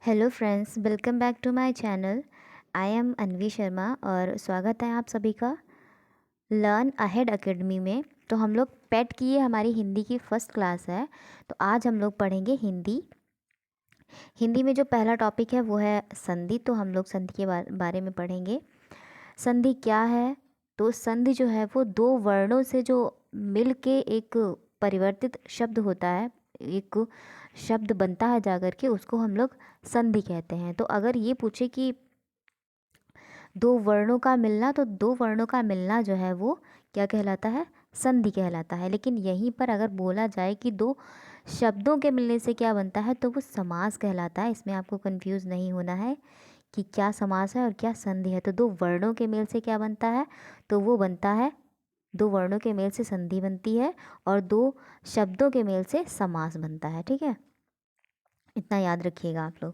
Hello friends, welcome back to my channel. I am Anvi Sharma और स्वागत है आप सभी का लर्न अहेड एकेडमी में। तो हम लोग पेट की ये हमारी हिंदी की फर्स्ट क्लास है। तो आज हम लोग पढ़ेंगे हिंदी। हिंदी में जो पहला टॉपिक है वो है संधि। तो हम लोग संधि के बारे में पढ़ेंगे। संधि क्या है? तो संधि जो है वो दो वर्णों से जो मिल के एक परिवर्तित शब्द होता है, एक शब्द बनता है जाकर के, उसको हम लोग संधि कहते हैं। तो अगर ये पूछे कि दो वर्णों का मिलना, तो दो वर्णों का मिलना जो है वो क्या कहलाता है? संधि कहलाता है। लेकिन यहीं पर अगर बोला जाए कि दो शब्दों के मिलने से क्या बनता है, तो वो समास कहलाता है। इसमें आपको कंफ्यूज नहीं होना है कि क्या समास है और क्या संधि है। तो दो वर्णों के मेल से क्या बनता है? तो वो बनता है, दो वर्णों के मेल से संधि बनती है और दो शब्दों के मेल से समास बनता है। ठीक है, इतना याद रखिएगा आप लोग।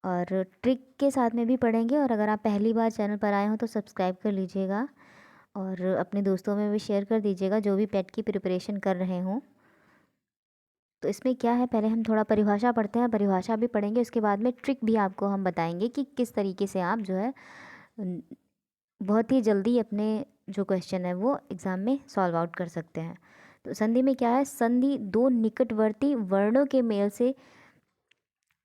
और ट्रिक के साथ में भी पढ़ेंगे। और अगर आप पहली बार चैनल पर आए हो तो सब्सक्राइब कर लीजिएगा और अपने दोस्तों में भी शेयर कर दीजिएगा जो भी पेट की प्रिपरेशन कर रहे हों। तो इसमें क्या है, पहले हम थोड़ा परिभाषा पढ़ते हैं, परिभाषा भी पढ़ेंगे, उसके बाद में ट्रिक भी आपको हम बताएंगे कि किस तरीके से आप जो है बहुत ही जल्दी अपने जो क्वेश्चन है वो एग्ज़ाम में सॉल्व आउट कर सकते हैं। तो संधि में क्या है? संधि दो निकटवर्ती वर्णों के मेल से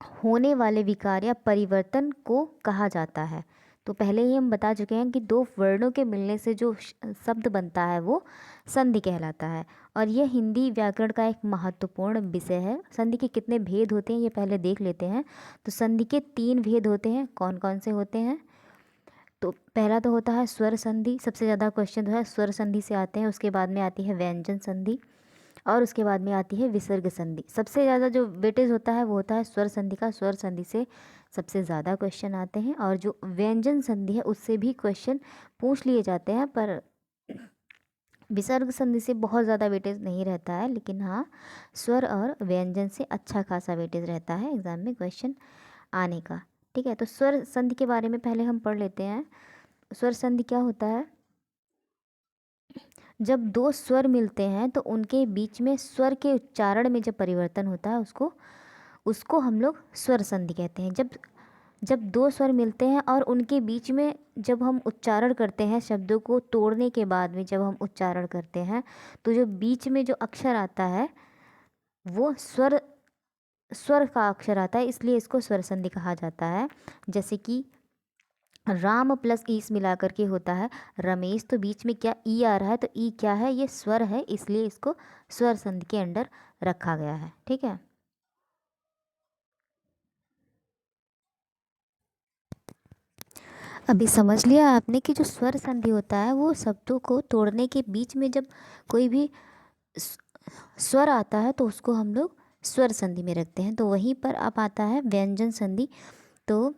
होने वाले विकार या परिवर्तन को कहा जाता है। तो पहले ही हम बता चुके हैं कि दो वर्णों के मिलने से जो शब्द बनता है वो संधि कहलाता है। और यह हिंदी व्याकरण का एक महत्वपूर्ण विषय है। संधि के कितने भेद होते हैं ये पहले देख लेते हैं। तो संधि के तीन भेद होते हैं। कौन कौन से होते हैं? तो पहला तो होता है स्वर संधि। सबसे ज़्यादा क्वेश्चन जो है स्वर संधि से आते हैं। उसके बाद में आती है व्यंजन संधि और उसके बाद में आती है विसर्ग संधि। सबसे ज़्यादा जो वेटेज होता है वो होता है स्वर संधि का। स्वर संधि से सबसे ज़्यादा क्वेश्चन आते हैं और जो व्यंजन संधि है उससे भी क्वेश्चन पूछ लिए जाते हैं, पर विसर्ग संधि से बहुत ज़्यादा वेटेज नहीं रहता है। लेकिन हाँ, स्वर और व्यंजन से अच्छा खासा वेटेज रहता है एग्ज़ाम में क्वेश्चन आने का। ठीक है, तो स्वर संधि के बारे में पहले हम पढ़ लेते हैं। स्वर संधि क्या होता है? जब दो स्वर मिलते हैं तो उनके बीच में स्वर के उच्चारण में जब परिवर्तन होता है उसको उसको हम लोग स्वर संधि कहते हैं। जब जब दो स्वर मिलते हैं और उनके बीच में जब हम उच्चारण करते हैं, शब्दों को तोड़ने के बाद में जब हम उच्चारण करते हैं, तो जो बीच में जो अक्षर आता है वो स्वर स्वर का अक्षर आता है, इसलिए इसको स्वर संधि कहा जाता है। जैसे कि राम प्लस ईस मिला करके होता है रमेश, तो बीच में क्या ई आ रहा है, तो ई क्या है? ये स्वर है, इसलिए इसको स्वर संधि के अंडर रखा गया है। ठीक है, अभी समझ लिया आपने कि जो स्वर संधि होता है वो शब्दों को तोड़ने के बीच में जब कोई भी स्वर आता है तो उसको हम लोग स्वर संधि में रखते हैं। तो वहीं पर अब आता है व्यंजन संधि। तो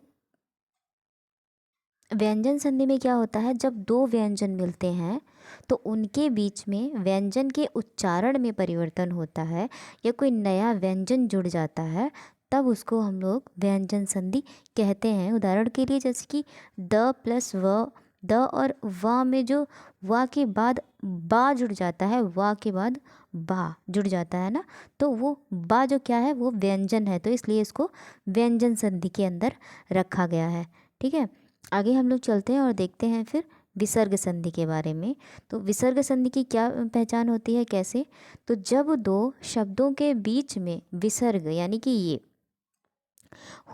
व्यंजन संधि में क्या होता है? जब दो व्यंजन मिलते हैं तो उनके बीच में व्यंजन के उच्चारण में परिवर्तन होता है या कोई नया व्यंजन जुड़ जाता है, तब उसको हम लोग व्यंजन संधि कहते हैं। उदाहरण के लिए जैसे कि द प्लस व, द और व में जो व के बाद बा जुड़ जाता है, व के बाद बा जुड़ जाता है ना, तो वो बा जो क्या है वो व्यंजन है, तो इसलिए इसको व्यंजन संधि के अंदर रखा गया है। ठीक है, आगे हम लोग चलते हैं और देखते हैं फिर विसर्ग संधि के बारे में। तो विसर्ग संधि की क्या पहचान होती है, कैसे? तो जब दो शब्दों के बीच में विसर्ग यानी कि ये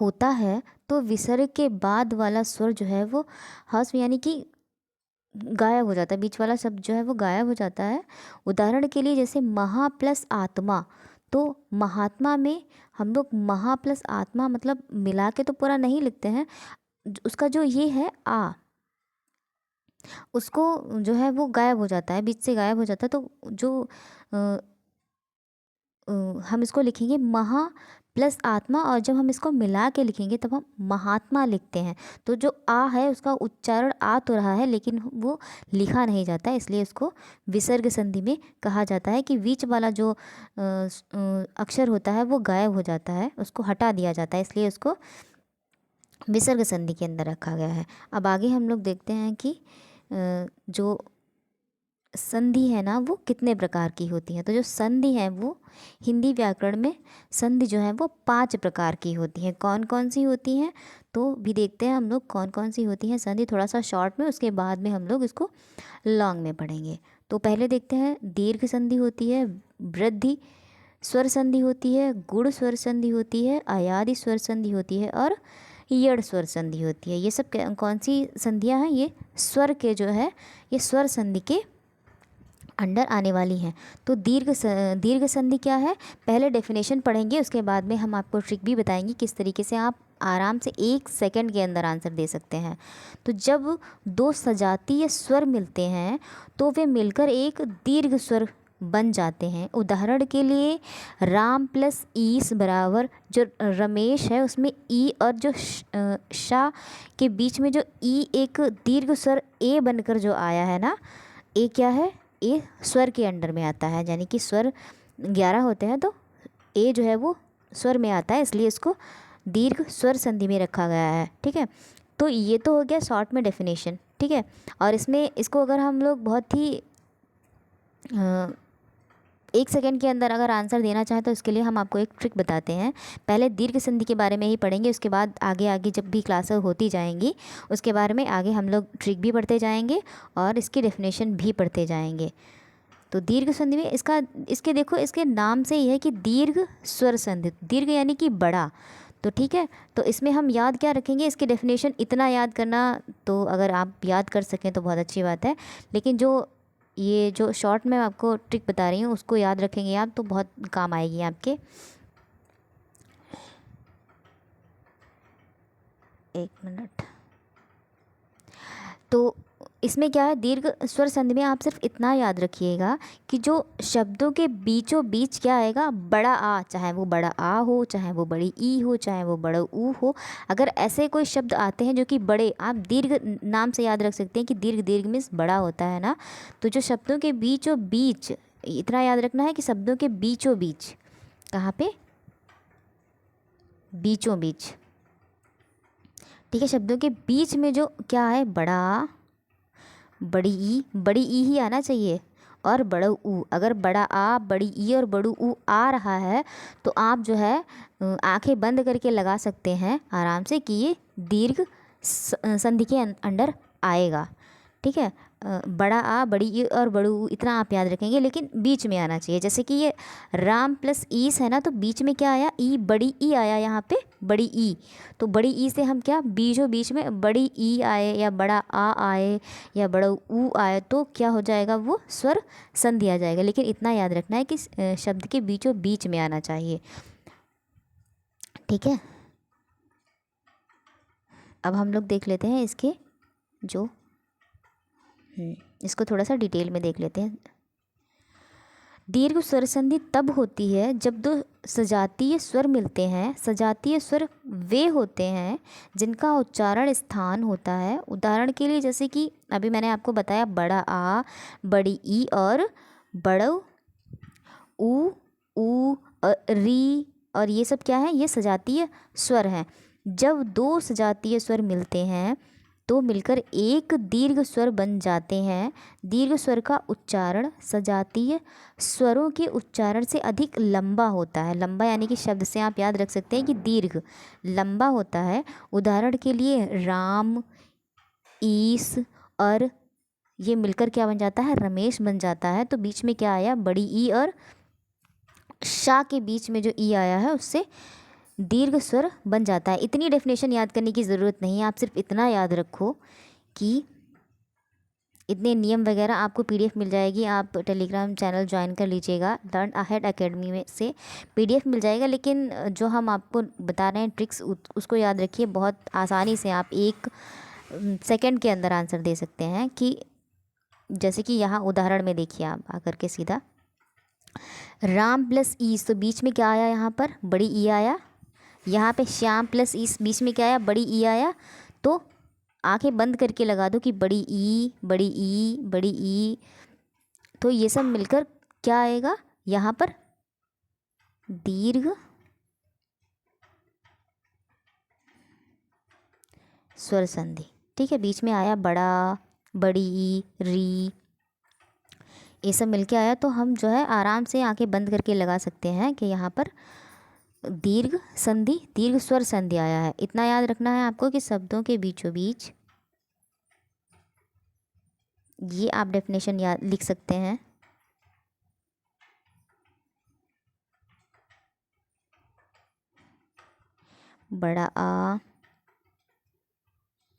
होता है तो विसर्ग के बाद वाला स्वर जो है वो ह्रस्व यानी कि गायब हो जाता है, बीच वाला शब्द जो है वो गायब हो जाता है। उदाहरण के लिए जैसे महा प्लस आत्मा, तो महात्मा में हम लोग महा प्लस आत्मा मतलब मिला के तो पूरा नहीं लिखते हैं, उसका जो ये है आ, उसको जो है वो गायब हो जाता है, बीच से गायब हो जाता है। तो जो अ, अ, हम इसको लिखेंगे महा प्लस आत्मा, और जब हम इसको मिला के लिखेंगे तब हम महात्मा लिखते हैं। तो जो आ है उसका उच्चारण आ तो रहा है लेकिन वो लिखा नहीं जाता है, इसलिए उसको विसर्ग संधि में कहा जाता है कि बीच वाला जो अक्षर होता है वो गायब हो जाता है, उसको हटा दिया जाता है, इसलिए उसको विसर्ग संधि के अंदर रखा गया है। अब आगे हम लोग देखते हैं कि जो संधि है ना वो कितने प्रकार की होती है। तो जो संधि है वो हिंदी व्याकरण में संधि जो है वो 5 प्रकार की होती हैं। कौन कौन सी होती हैं तो भी देखते हैं हम लोग कौन कौन सी होती हैं संधि, थोड़ा सा शॉर्ट में, उसके बाद में हम लोग इसको लॉन्ग में पढ़ेंगे। तो पहले देखते हैं दीर्घ संधि होती है, वृद्धि स्वर संधि होती है, गुण स्वर संधि होती है, अयादि स्वर संधि होती है और यड़ स्वर संधि होती है। ये सब कौन सी संधियाँ हैं, ये स्वर के जो है ये स्वर संधि के अंडर आने वाली हैं। तो दीर्घ संधि क्या है, पहले डेफिनेशन पढ़ेंगे, उसके बाद में हम आपको ट्रिक भी बताएंगे किस तरीके से आप आराम से 1 सेकंड के अंदर आंसर दे सकते हैं। तो जब दो सजातीय स्वर मिलते हैं तो वे मिलकर एक दीर्घ स्वर बन जाते हैं। उदाहरण के लिए राम प्लस ईस बराबर जो रमेश है उसमें ई और जो शा के बीच में जो ई एक दीर्घ स्वर ए बनकर जो आया है ना, ए क्या है, ए स्वर के अंडर में आता है, यानी कि स्वर 11 होते हैं तो ए जो है वो स्वर में आता है, इसलिए इसको दीर्घ स्वर संधि में रखा गया है। ठीक है, तो ये तो हो गया शॉर्ट में डेफिनेशन। ठीक है, और इसमें इसको अगर हम लोग बहुत ही 1 सेकंड के अंदर अगर आंसर देना चाहें तो इसके लिए हम आपको एक ट्रिक बताते हैं। पहले दीर्घ संधि के बारे में ही पढ़ेंगे, उसके बाद आगे आगे जब भी क्लासें होती जाएंगी उसके बारे में आगे हम लोग ट्रिक भी पढ़ते जाएंगे और इसकी डेफिनेशन भी पढ़ते जाएंगे। तो दीर्घ संधि में इसके देखो इसके नाम से ही है कि दीर्घ स्वर संधि, दीर्घ यानी कि बड़ा। तो ठीक है, तो इसमें हम याद क्या रखेंगे, इसकी डेफिनेशन इतना याद करना, तो अगर आप याद कर सकें तो बहुत अच्छी बात है, लेकिन ये जो शॉर्ट में आपको ट्रिक बता रही हूँ उसको याद रखेंगे आप तो बहुत काम आएगी आपके। 1 मिनट। तो इसमें क्या है, दीर्घ स्वर संधि में आप सिर्फ इतना याद रखिएगा कि जो शब्दों के बीचों बीच क्या आएगा, बड़ा आ, चाहे वो बड़ा आ हो, चाहे वो बड़ी ई हो, चाहे वो बड़ा ऊ हो, अगर ऐसे कोई शब्द आते हैं जो कि बड़े, आप दीर्घ नाम से याद रख सकते हैं कि दीर्घ दीर्घ मीन्स बड़ा होता है ना। तो जो शब्दों के बीचों बीच, इतना याद रखना है कि शब्दों के बीचों बीच, कहाँ पे, बीचों बीच। ठीक है, शब्दों के बीच में जो क्या है, बड़ा, बड़ी ई ही आना चाहिए और बड़ा ऊ। अगर बड़ा आ, बड़ी ई और बड़ू ऊ आ रहा है तो आप जो है आंखें बंद करके लगा सकते हैं आराम से कि ये दीर्घ संधि के अंडर आएगा। ठीक है, बड़ा आ, बड़ी ई और बड़ू ऊ इतना आप याद रखेंगे, लेकिन बीच में आना चाहिए। जैसे कि ये राम प्लस ईस है ना, तो बीच में क्या आया, ई, बड़ी ई आया यहाँ पे, बड़ी ई। तो बड़ी ई से हम क्या, बीचों बीच में बड़ी ई आए या बड़ा आ आए या बड़ा ऊ आए तो क्या हो जाएगा, वो स्वर संधि आ जाएगा। लेकिन इतना याद रखना है कि शब्द के बीचों बीच में आना चाहिए। ठीक है, अब हम लोग देख लेते हैं इसके जो इसको थोड़ा सा डिटेल में देख लेते हैं। दीर्घ स्वर संधि तब होती है जब दो सजातीय स्वर मिलते हैं। सजातीय स्वर वे होते हैं जिनका उच्चारण स्थान होता है। उदाहरण के लिए जैसे कि अभी मैंने आपको बताया, बड़ा आ, बड़ी ई और बड़ा ऊ, ऊ री, और ये सब क्या है, ये सजातीय स्वर हैं। जब दो सजातीय स्वर मिलते हैं तो मिलकर एक दीर्घ स्वर बन जाते हैं। दीर्घ स्वर का उच्चारण सजातीय स्वरों के उच्चारण से अधिक लंबा होता है। लंबा यानी कि शब्द से आप याद रख सकते हैं कि दीर्घ लंबा होता है। उदाहरण के लिए राम, ईस और ये मिलकर क्या बन जाता है, रमेश बन जाता है। तो बीच में क्या आया, बड़ी ई और शा के बीच में जो ई आया है उससे दीर्घ स्वर बन जाता है। इतनी डेफिनेशन याद करने की ज़रूरत नहीं है, आप सिर्फ इतना याद रखो कि इतने नियम वगैरह आपको पीडीएफ मिल जाएगी। आप टेलीग्राम चैनल ज्वाइन कर लीजिएगा, लर्न अहेड एकेडमी में से पीडीएफ मिल जाएगा। लेकिन जो हम आपको बता रहे हैं ट्रिक्स उसको याद रखिए, बहुत आसानी से आप 1 सेकंड के अंदर आंसर दे सकते हैं। कि जैसे कि यहाँ उदाहरण में देखिए आप आकर के सीधा राम प्लस ईस, तो बीच में क्या आया, यहाँ पर बड़ी ई आया। यहाँ पे श्याम प्लस ईस, बीच में क्या आया, बड़ी ई आया। तो आंखें बंद करके लगा दो कि बड़ी ई, बड़ी ई, बड़ी ई, तो ये सब मिलकर क्या आएगा, यहाँ पर दीर्घ स्वर संधि। ठीक है, बीच में आया बड़ा, बड़ी ई, री, ये सब मिलके आया तो हम जो है आराम से आंखें बंद करके लगा सकते हैं कि यहाँ पर दीर्घ संधि, दीर्घ स्वर संधि आया है। इतना याद रखना है आपको कि शब्दों के बीचों बीच, ये आप डेफिनेशन याद लिख सकते हैं। बड़ा आ,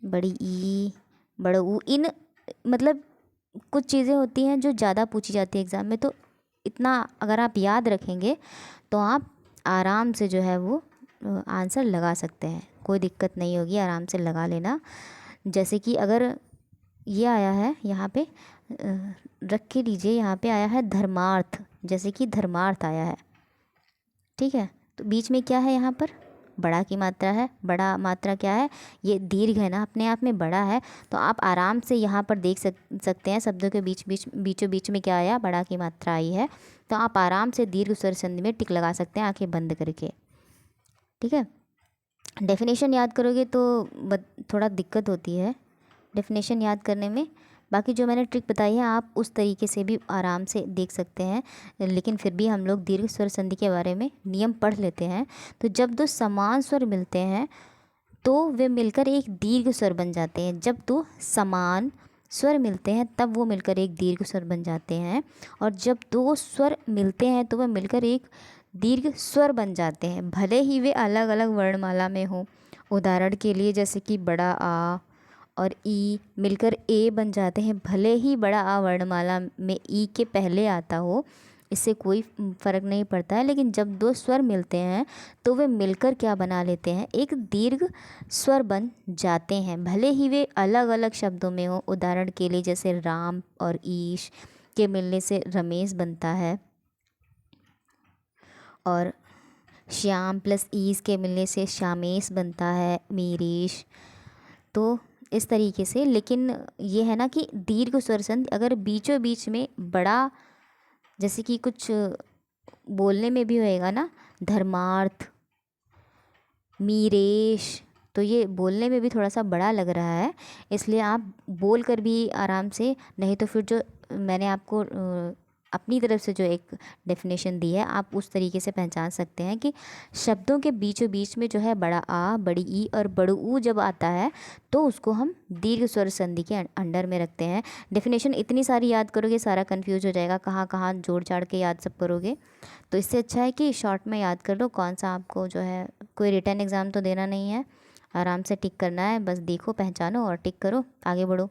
बड़ी ई, बड़ा ऊ, इन मतलब कुछ चीज़ें होती हैं जो ज़्यादा पूछी जाती है एग्ज़ाम में, तो इतना अगर आप याद रखेंगे तो आप आराम से जो है वो आंसर लगा सकते हैं, कोई दिक्कत नहीं होगी, आराम से लगा लेना। जैसे कि अगर ये आया है यहाँ पे, रख के लीजिए, यहाँ पे आया है धर्मार्थ, जैसे कि धर्मार्थ आया है, ठीक है, तो बीच में क्या है, यहाँ पर बड़ा की मात्रा है। बड़ा मात्रा क्या है, ये दीर्घ है ना, अपने आप में बड़ा है, तो आप आराम से यहाँ पर देख सकते हैं शब्दों के बीचों बीच में क्या आया, बड़ा की मात्रा आई है, तो आप आराम से दीर्घ स्वर संधि में टिक लगा सकते हैं आंखें बंद करके, ठीक है। डेफिनेशन याद करोगे तो थोड़ा दिक्कत होती है डेफिनेशन याद करने में। बाकी जो मैंने ट्रिक बताई है आप उस तरीके से भी आराम से देख सकते हैं, लेकिन फिर भी हम लोग दीर्घ स्वर संधि के बारे में नियम पढ़ लेते हैं। तो जब दो समान स्वर मिलते हैं तो वे मिलकर एक दीर्घ स्वर बन जाते हैं। जब दो समान स्वर मिलते हैं तब वो मिलकर एक दीर्घ स्वर बन जाते हैं, और जब दो स्वर मिलते हैं तो वे मिलकर एक दीर्घ स्वर बन जाते हैं, भले ही वे अलग अलग वर्णमाला में हों। उदाहरण के लिए जैसे कि बड़ा आ और ई मिलकर ए बन जाते हैं, भले ही बड़ा आ वर्णमाला में ई के पहले आता हो, इससे कोई फ़र्क नहीं पड़ता है। लेकिन जब दो स्वर मिलते हैं तो वे मिलकर क्या बना लेते हैं, एक दीर्घ स्वर बन जाते हैं, भले ही वे अलग अलग शब्दों में हो। उदाहरण के लिए जैसे राम और ईश के मिलने से रमेश बनता है, और श्याम प्लस ईश के मिलने से श्यामेश बनता है, मीरेश। तो इस तरीके से, लेकिन ये है ना कि दीर्घ स्वर संधि अगर बीचों बीच में बड़ा, जैसे कि कुछ बोलने में भी होएगा ना, धर्मार्थ, मीरेश, तो ये बोलने में भी थोड़ा सा बड़ा लग रहा है, इसलिए आप बोल कर भी आराम से, नहीं तो फिर जो मैंने आपको अपनी तरफ से जो एक डेफिनेशन दी है आप उस तरीके से पहचान सकते हैं कि शब्दों के बीचों बीच में जो है बड़ा आ, बड़ी ई और बड़ू ऊ जब आता है तो उसको हम दीर्घ स्वर संधि के अंडर में रखते हैं। डेफिनेशन इतनी सारी याद करोगे सारा कंफ्यूज हो जाएगा, कहाँ कहाँ जोड़ जाड़ के याद सब करोगे, तो इससे अच्छा है कि शॉर्ट में याद कर लो। कौन सा आपको जो है, कोई रिटर्न एग्ज़ाम तो देना नहीं है, आराम से टिक करना है, बस देखो पहचानो और टिक करो, आगे बढ़ो।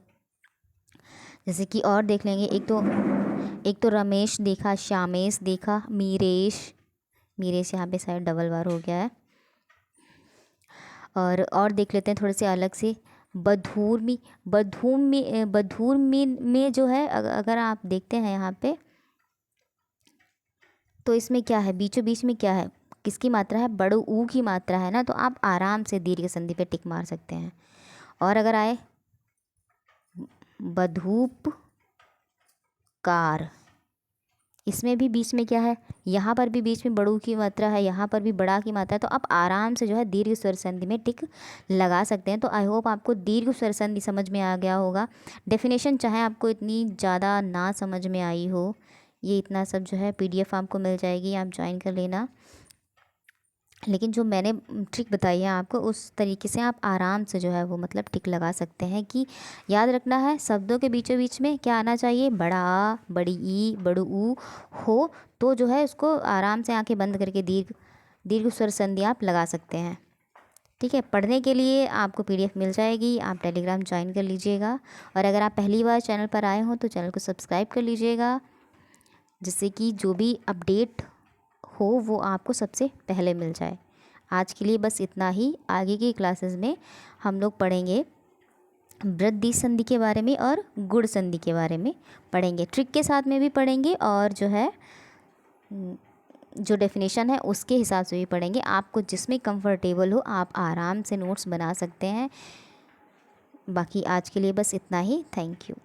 जैसे कि और देख लेंगे, एक तो रमेश देखा, श्यामेश देखा, मीरेश, मीरेश यहाँ पे शायद डबल बार हो गया है। और देख लेते हैं थोड़े से अलग से, बधूरमी, बधूरमी में जो है अगर आप देखते हैं यहाँ पे, तो इसमें क्या है, बीचों बीच में क्या है, किसकी मात्रा है, बड़ू ऊ की मात्रा है ना, तो आप आराम से दीर्घ संधि पे टिक मार सकते हैं। और अगर आए बधूप कार, इसमें भी बीच में क्या है, यहाँ पर भी बीच में बड़ू की मात्रा है, यहाँ पर भी बड़ा की मात्रा है, तो आप आराम से जो है दीर्घ स्वर संधि में टिक लगा सकते हैं। तो आई होप आपको दीर्घ स्वर संधि समझ में आ गया होगा। डेफिनेशन चाहे आपको इतनी ज़्यादा ना समझ में आई हो, ये इतना सब जो है PDF आपको मिल जाएगी, आप ज्वाइन कर लेना। लेकिन जो मैंने ट्रिक बताई है आपको उस तरीके से आप आराम से जो है वो मतलब टिक लगा सकते हैं। कि याद रखना है शब्दों के बीचों बीच में क्या आना चाहिए, बड़ा आ, बड़ी ई, बड़ू ऊ हो, तो जो है उसको आराम से आंखें बंद करके दीर्घ स्वर संधि आप लगा सकते हैं। ठीक है, पढ़ने के लिए आपको PDF मिल जाएगी, आप टेलीग्राम ज्वाइन कर लीजिएगा। और अगर आप पहली बार चैनल पर आए हो तो चैनल को सब्सक्राइब कर लीजिएगा, जिससे कि जो भी अपडेट हो वो आपको सबसे पहले मिल जाए। आज के लिए बस इतना ही, आगे की क्लासेस में हम लोग पढ़ेंगे वृद्धि संधि के बारे में और गुण संधि के बारे में पढ़ेंगे, ट्रिक के साथ में भी पढ़ेंगे, और जो है जो डेफिनेशन है उसके हिसाब से भी पढ़ेंगे। आपको जिसमें कंफर्टेबल हो आप आराम से नोट्स बना सकते हैं। बाकी आज के लिए बस इतना ही, थैंक यू।